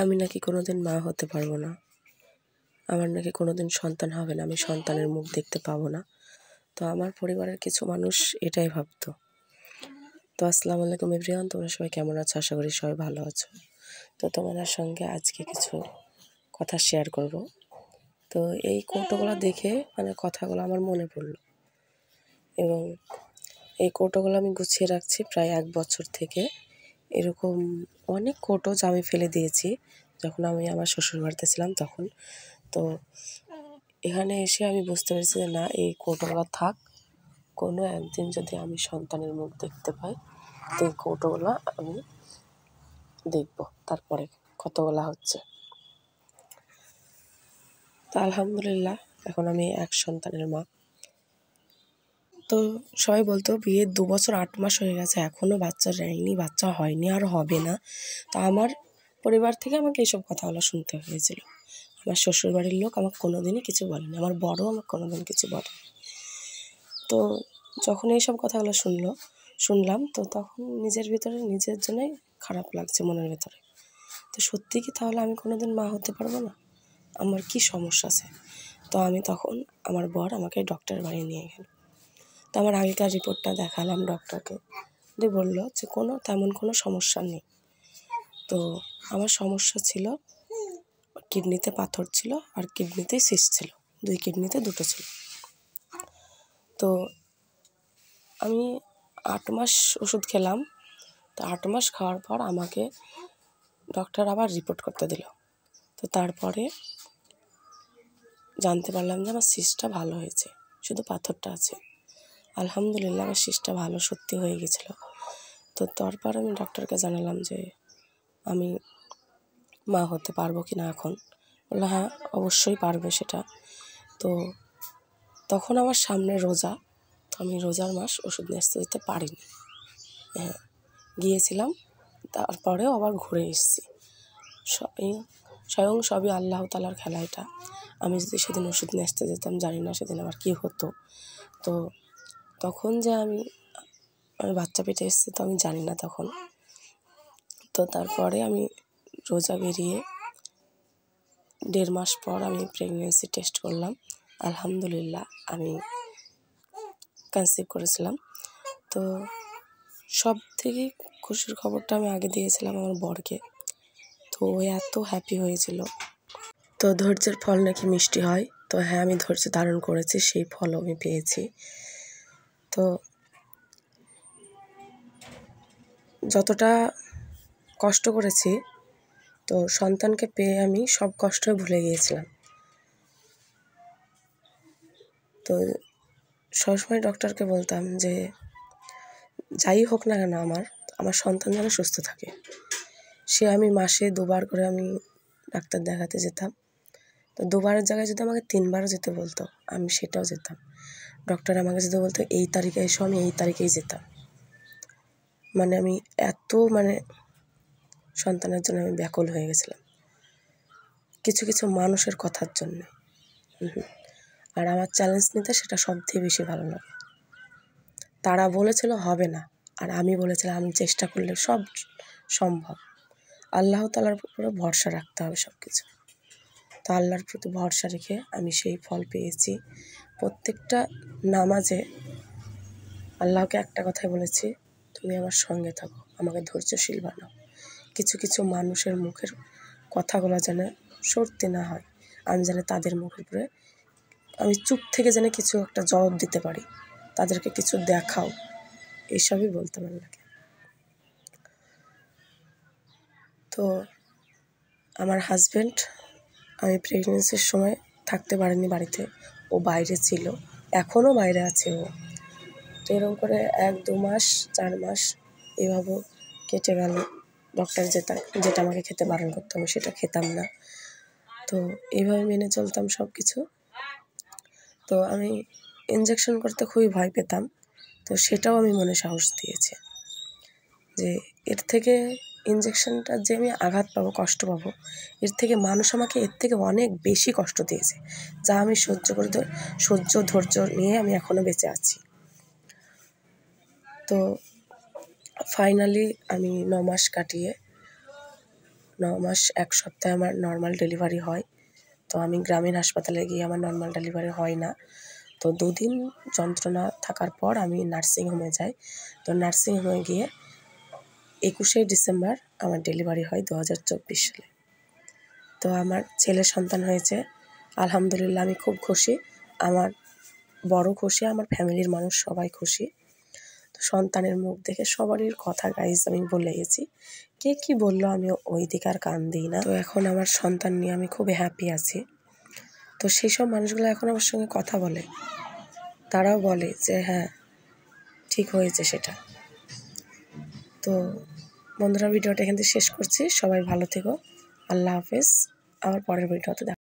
আমি নাকি কোনোদিন মা হতে পারবো না, আমার নাকি কোনোদিন সন্তান হবে না, আমি সন্তানের মুখ দেখতে পাবো না। তো আমার পরিবারের কিছু মানুষ এটাই ভাবতো। তো আসসালামু আলাইকুম এভরিওয়ান, তোমরা সবাই কেমন আছো? আশা করি সবাই ভালো আছো। তো তোমাদের সঙ্গে আজকে কিছু কথা শেয়ার করব। তো এই কৌটোগুলো দেখে কথাগুলো আমার মনে পড়লো, এবং এই কৌটোগুলো আমি গুছিয়ে রাখছি প্রায় 1 বছর থেকে। এরকম অনেক কৌটো যা আমি ফেলে দিয়েছি যখন আমি আমার শ্বশুর বাড়িতে ছিলাম তখন। তো এখানে এসে আমি বুঝতে পেরেছি যে না, এই কৌটোগুলো থাক, কোনো একদিন যদি আমি সন্তানের মুখ দেখতে পাই তো এই কৌটোগুলো আমি দেখব তারপরে কতগুলা হচ্ছে। তো আলহামদুলিল্লাহ এখন আমি এক সন্তানের মা। তো সবাই বলতো বিয়ের 2 বছর 8 মাস হয়ে গেছে, এখনও বাচ্চা যায়নি, বাচ্চা হয়নি, আর হবে না। তো আমার পরিবার থেকে আমাকে এইসব কথাগুলো শুনতে হয়েছিল। আমার শ্বশুরবাড়ির লোক আমাকে কোনোদিনই কিছু বলেনি, আমার বড়ও আমাকে কোনোদিন কিছু বলেনি। তো যখন এইসব কথাগুলো শুনলাম তো তখন নিজের ভিতরে নিজের জন্যই খারাপ লাগছে মনের ভেতরে। তো সত্যি কি তাহলে আমি কোনোদিন মা হতে পারবো না? আমার কি সমস্যা আছে? তো আমি তখন আমার বর আমাকে ডক্টরের বাড়ি নিয়ে গেল। তো আমার আগেকার রিপোর্টটা দেখালাম ডক্টরকে, দিয়ে বললো যে তেমন কোনো সমস্যা নেই। তো আমার সমস্যা ছিল কিডনিতে পাথর ছিল আর কিডনিতে সিস্ট ছিল, 2 কিডনিতে 2টো ছিল। তো আমি 8 মাস ওষুধ খেলাম। তো 8 মাস খাওয়ার পর আমাকে ডক্টর আবার রিপোর্ট করতে দিল। তো তারপরে জানতে পারলাম যে আমার সিস্টটা ভালো হয়েছে, শুধু পাথরটা আছে। আলহামদুলিল্লাহ আমার সিস্টটা ভালো সত্যি হয়ে গেছিলো। তো তারপর আমি ডক্টরকে জানালাম যে আমি মা হতে পারবো কি না এখন। বললো হ্যাঁ অবশ্যই পারবে সেটা। তো তখন আমার সামনে রোজা, তো আমি রোজার মাস ওষুধ নিয়ে আসতে যেতে পারিনি। হ্যাঁ গিয়েছিলাম, তারপরেও আবার ঘুরে এসেছি। স্বয়ং সবই আল্লাহ তাআলার খেলা এটা। আমি যদি সেদিন ওষুধ নিয়ে আসতে যেতাম জানি না সেদিন আবার কী হতো। তো তখন যে আমি বাচ্চা পেটে এসেছি তো আমি জানি না তখন। তো তারপরে আমি রোজা বেরিয়ে 1.5 মাস পর আমি প্রেগনেন্সি টেস্ট করলাম। আলহামদুলিল্লাহ আমি কনসিভ করেছিলাম। তো সব থেকে খুশির খবরটা আমি আগে দিয়েছিলাম আমার বরকে। তো ও এত হ্যাপি হয়েছিল। তো ধৈর্যের ফল নাকি মিষ্টি হয়। তো হ্যাঁ, আমি ধৈর্য ধারণ করেছি, সেই ফলও আমি পেয়েছি। তো যতটা কষ্ট করেছি, তো সন্তানকে পেয়ে আমি সব কষ্টই ভুলে গিয়েছিলাম। তো সবসময় ডক্টরকে বলতাম যে যাই হোক না কেন আমার সন্তান যেন সুস্থ থাকে। আমি মাসে 2 বার করে আমি ডাক্তার দেখাতে যেতাম। তো 2 বারের জায়গায় যদি আমাকে 3 বারও যেতে বলতো আমি সেটাও যেতাম। ডক্টর আমাকে যদি বলতো এই তারিখে এসো, আমি এই তারিখেই যেতাম। আমি এত সন্তানের জন্য আমি ব্যাকুল হয়ে গেছিলাম, কিছু কিছু মানুষের কথার জন্যে। আর আমার চ্যালেঞ্জ নিতে সেটা সবথেকে বেশি ভালো লাগে। তারা বলেছিল হবে না, আর আমি বলেছিলাম আমি চেষ্টা করলে সব সম্ভব। আল্লাহ তাআলার উপরে ভরসা রাখতে হবে সব কিছু। তো আল্লাহর প্রতি ভরসা রেখে আমি সেই ফল পেয়েছি। প্রত্যেকটা নামাজে আল্লাহকে একটা কথাই বলেছি, তুমি আমার সঙ্গে থাকো, আমাকে ধৈর্যশীল বানাও। কিছু কিছু মানুষের মুখের কথাগুলো যেন সত্যি না হয়, আমি যেন তাদের মুখের উপরে আমি চুপ থেকে যেন কিছু একটা জবাব দিতে পারি, তাদেরকে কিছু দেখাও, এইসবই বলতাম আল্লাহকে। তো আমার হাজব্যান্ড আমি প্রেগনেন্সির সময় থাকতে পারেনি বাড়িতে, ও বাইরে ছিল, এখনও বাইরে আছে ও। তো এরকম করে 1-2 মাস 4 মাস এভাবে কেটে গেল। ডক্টর যেটা আমাকে খেতে বারণ করতো আমি সেটা খেতাম না। তো এইভাবে মেনে চলতাম সব কিছু। তো আমি ইনজেকশন করতে খুবই ভয় পেতাম। তো সেটাও আমি মনে সাহস দিয়েছি যে এর থেকে ইনজেকশনটা যে আমি আঘাত পাবো, কষ্ট পাবো, এর থেকে মানুষ আমাকে এর থেকে অনেক বেশি কষ্ট দিয়েছে, যা আমি ধৈর্য নিয়ে আমি এখনও বেঁচে আছি। তো ফাইনালি আমি 9 মাস কাটিয়ে 9 মাস 1 সপ্তাহে আমার নর্মাল ডেলিভারি হয়। তো আমি গ্রামীণ হাসপাতালে গিয়ে আমার নর্মাল ডেলিভারি হয় না। তো 2 দিন যন্ত্রণা থাকার পর আমি নার্সিংহোমে যাই। তো নার্সিংহোমে গিয়ে 21শে ডিসেম্বর আমার ডেলিভারি হয় 2024 সালে। তো আমার ছেলে সন্তান হয়েছে। আলহামদুলিল্লাহ আমি খুব খুশি। আমার বড় খুশি, আমার ফ্যামিলির মানুষ সবাই খুশি। তো সন্তানের মুখ দেখে সবারই কথা গাইজ আমি বলে গেছি। কে কী বলল আমি ওই দিকে আর কান দিই না। তো এখন আমার সন্তান নিয়ে আমি খুবই হ্যাপি আছি। তো সেই সব মানুষগুলো এখন আমার সঙ্গে কথা বলে। তারাও বলে যে হ্যাঁ, ঠিক হয়েছে সেটা। তো বন্ধুরা, ভিডিওটা এখান থেকে শেষ করছি। সবাই ভালো থেকো। আল্লাহ হাফেজ। আবার পরের ভিডিওতে দেখা